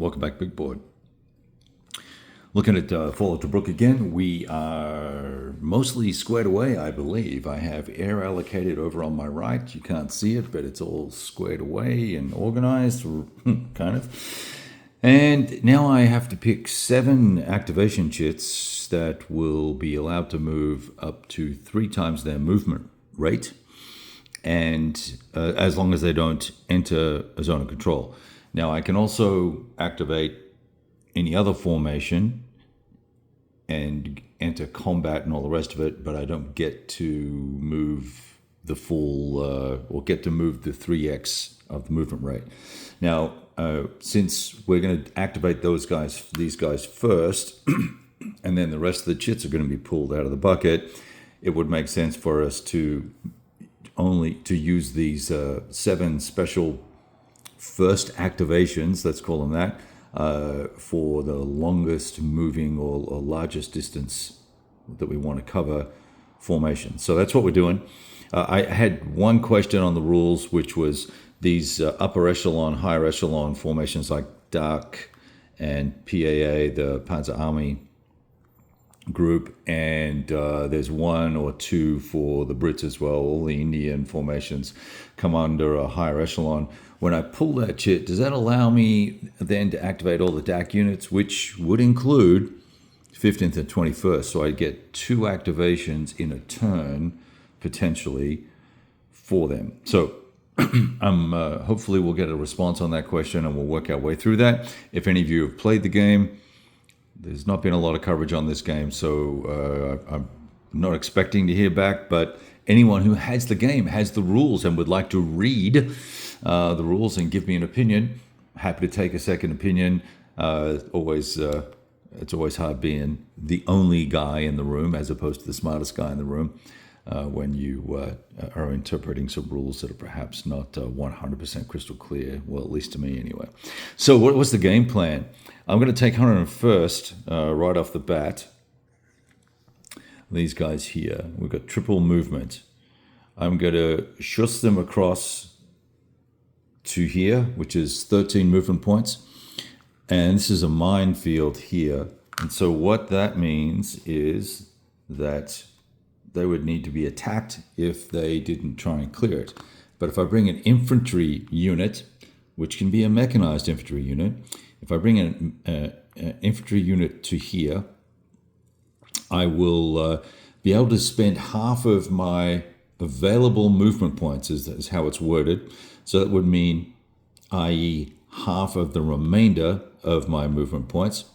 Welcome back, Big Board. Looking at Fall of Tobruk again, we are mostly squared away, I believe. I have air allocated over on my right. You can't see it, but it's all squared away and organized, kind of. And now I have to pick 7 activation chits that will be allowed to move up to 3 times their movement rate, and as long as they don't enter a zone of control. Now I can also activate any other formation and enter combat and all the rest of it, but I don't get to move the full, or get to move the 3x of the movement rate. Now, since we're going to activate these guys first, and then the rest of the chits are going to be pulled out of the bucket, it would make sense for us to use these 7 special first activations, let's call them that, for the longest moving or largest distance that we want to cover formation. So that's what we're doing. I had one question on the rules, which was these upper echelon, higher echelon formations like DAK and PAA, the Panzer Army group, and there's 1 or 2 for the Brits as well. All the Indian formations come under a higher echelon. When I pull that chit, does that allow me then to activate all the DAK units, which would include 15th and 21st? So I get 2 activations in a turn, potentially, for them. So hopefully we'll get a response on that question, and we'll work our way through that. If any of you have played the game, there's not been a lot of coverage on this game, so I'm not expecting to hear back, but anyone who has the game, has the rules, and would like to read the rules and give me an opinion, happy to take a second opinion. It's always hard being the only guy in the room as opposed to the smartest guy in the room when you are interpreting some rules that are perhaps not 100% crystal clear, well, at least to me anyway. So what was the game plan? I'm going to take 101st right off the bat. These guys here, we've got triple movement. I'm going to shush them across to here, which is 13 movement points. And this is a minefield here. And so what that means is that they would need to be attacked if they didn't try and clear it. But if I bring an infantry unit, which can be a mechanized infantry unit, if I bring an infantry unit to here, I will be able to spend half of my available movement points, is how it's worded. So that would mean, i.e., half of the remainder of my movement points.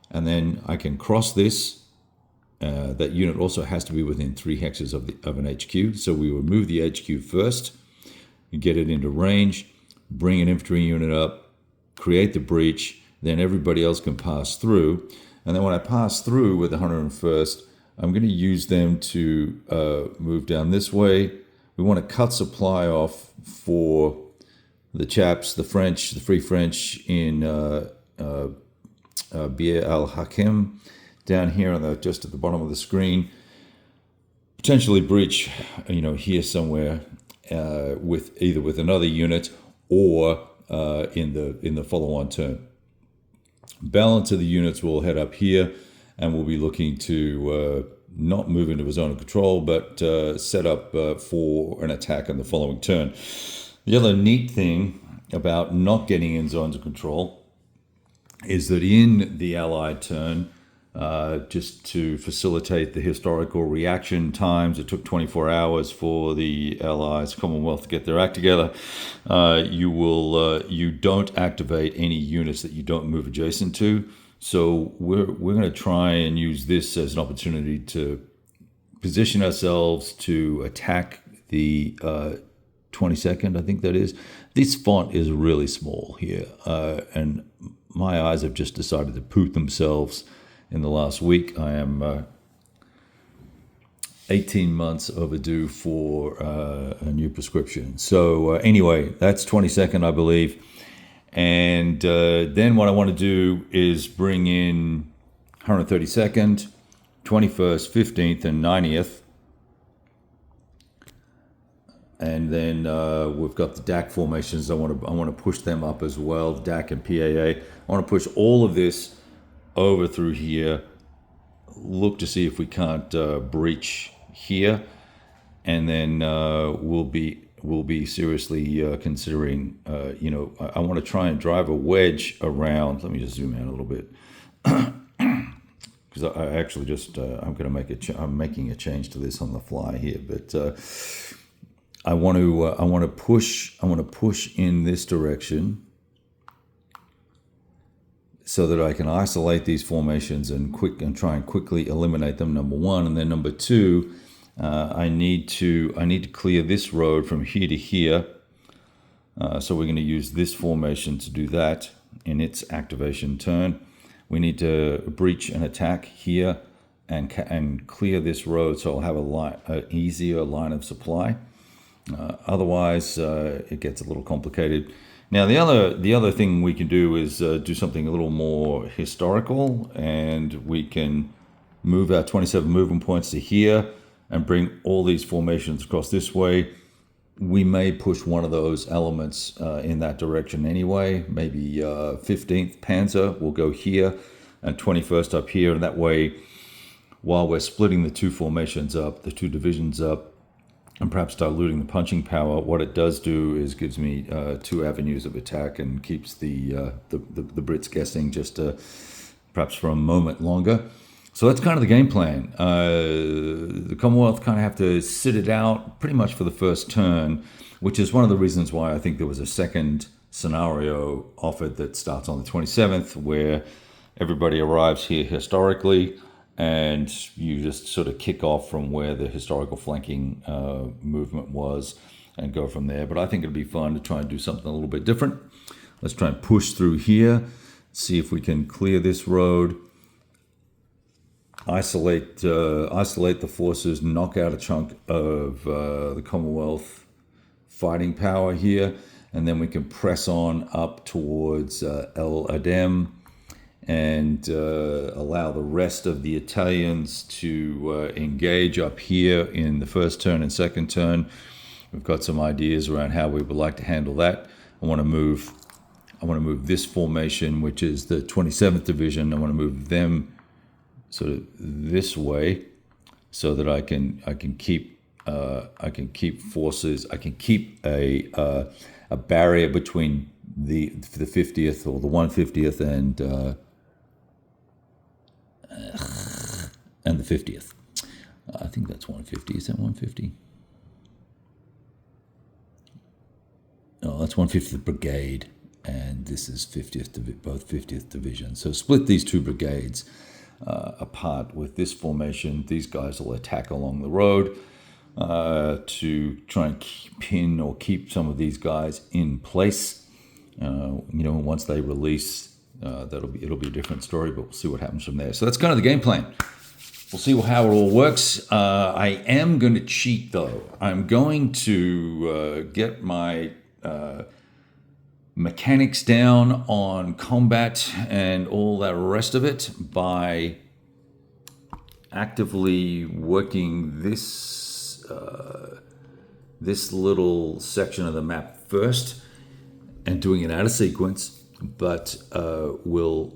And then I can cross this. That unit also has to be within 3 hexes of an HQ. So we would move the HQ first, get it into range, bring an infantry unit up, create the breach, then everybody else can pass through. And then when I pass through with the 101st, I'm going to use them to move down this way. We want to cut supply off for the chaps, the Free French in Bir al-Hakim, down here on just at the bottom of the screen. Potentially breach, here somewhere with another unit or in the follow-on turn. Balance of the units will head up here, and we'll be looking to not move into a zone of control, but set up for an attack on the following turn. The other neat thing about not getting in zones of control is that in the Allied turn, just to facilitate the historical reaction times, it took 24 hours for the Allies, Commonwealth, to get their act together. You don't activate any units that you don't move adjacent to. So we're going to try and use this as an opportunity to position ourselves to attack the 22nd, I think that is. This font is really small here, and my eyes have just decided to poop themselves in the last week. I am 18 months overdue for a new prescription. So anyway, that's 22nd, I believe. And then what I want to do is bring in 132nd, 21st, 15th, and 90th And then we've got the DAC formations. I want to push them up as well, DAC and PAA. I want to push all of this over through here. Look to see if we can't breach here, and then we'll be seriously considering. I want to try and drive a wedge around. Let me just zoom out a little bit, because I actually just I'm going to make I'm making a change to this on the fly here, but I want to push in this direction, so that I can isolate these formations and try and quickly eliminate them. Number one, and then number two, I need to clear this road from here to here. So we're going to use this formation to do that in its activation turn. We need to breach and attack here and clear this road, so I'll have an easier line of supply. Otherwise, it gets a little complicated. Now, the other thing we can do is do something a little more historical, and we can move our 27 movement points to here and bring all these formations across this way. We may push one of those elements in that direction anyway. Maybe 15th Panzer will go here and 21st up here, and that way, while we're splitting the two formations up, the two divisions up, and perhaps diluting the punching power, what it does do is gives me two avenues of attack and keeps the Brits guessing just perhaps for a moment longer. So that's kind of the game plan. The Commonwealth kind of have to sit it out pretty much for the first turn, which is one of the reasons why I think there was a second scenario offered that starts on the 27th, where everybody arrives here historically, and you just sort of kick off from where the historical flanking movement was and go from there. But I think it'd be fun to try and do something a little bit different. Let's try and push through here, see if we can clear this road, isolate the forces, knock out a chunk of the Commonwealth fighting power here, and then we can press on up towards El Adem, and allow the rest of the Italians to engage up here in the first turn and second turn. We've got some ideas around how we would like to handle that. I want to move this formation, which is the 27th Division. I want to move them sort of this way, so that I can keep forces. I can keep a barrier between the 50th or the 150th and the 50th. I think that's 150. Is that 150? No, that's 150th Brigade, and this is 50th, both 50th Division. So split these two brigades apart with this formation. These guys will attack along the road to try and pin or keep some of these guys in place. Once they release, it'll be a different story, but we'll see what happens from there. So that's kind of the game plan. We'll see how it all works. I am going to cheat, though. I'm going to get my mechanics down on combat and all that rest of it by actively working this little section of the map first and doing it out of sequence. But we'll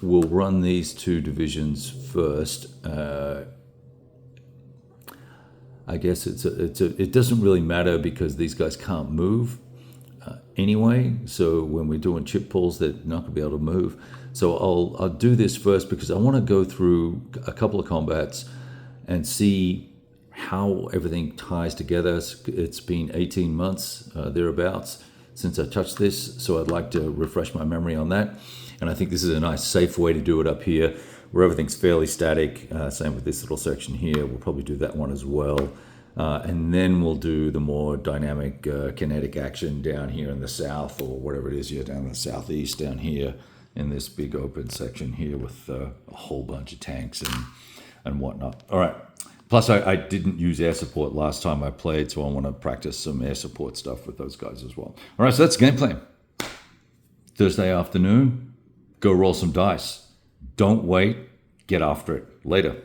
run these two divisions first. I guess it doesn't really matter, because these guys can't move anyway. So when we're doing chip pulls, they're not going to be able to move. So I'll do this first, because I want to go through a couple of combats and see how everything ties together. It's been 18 months thereabouts since I touched this, so I'd like to refresh my memory on that. And I think this is a nice, safe way to do it up here, where everything's fairly static. Same with this little section here. We'll probably do that one as well. And then we'll do the more dynamic kinetic action down here in the south, or whatever it is here, down in the southeast, down here in this big open section here with a whole bunch of tanks and whatnot. All right. Plus, I didn't use air support last time I played, so I want to practice some air support stuff with those guys as well. All right, so that's the game plan. Thursday afternoon, go roll some dice. Don't wait. Get after it. Later.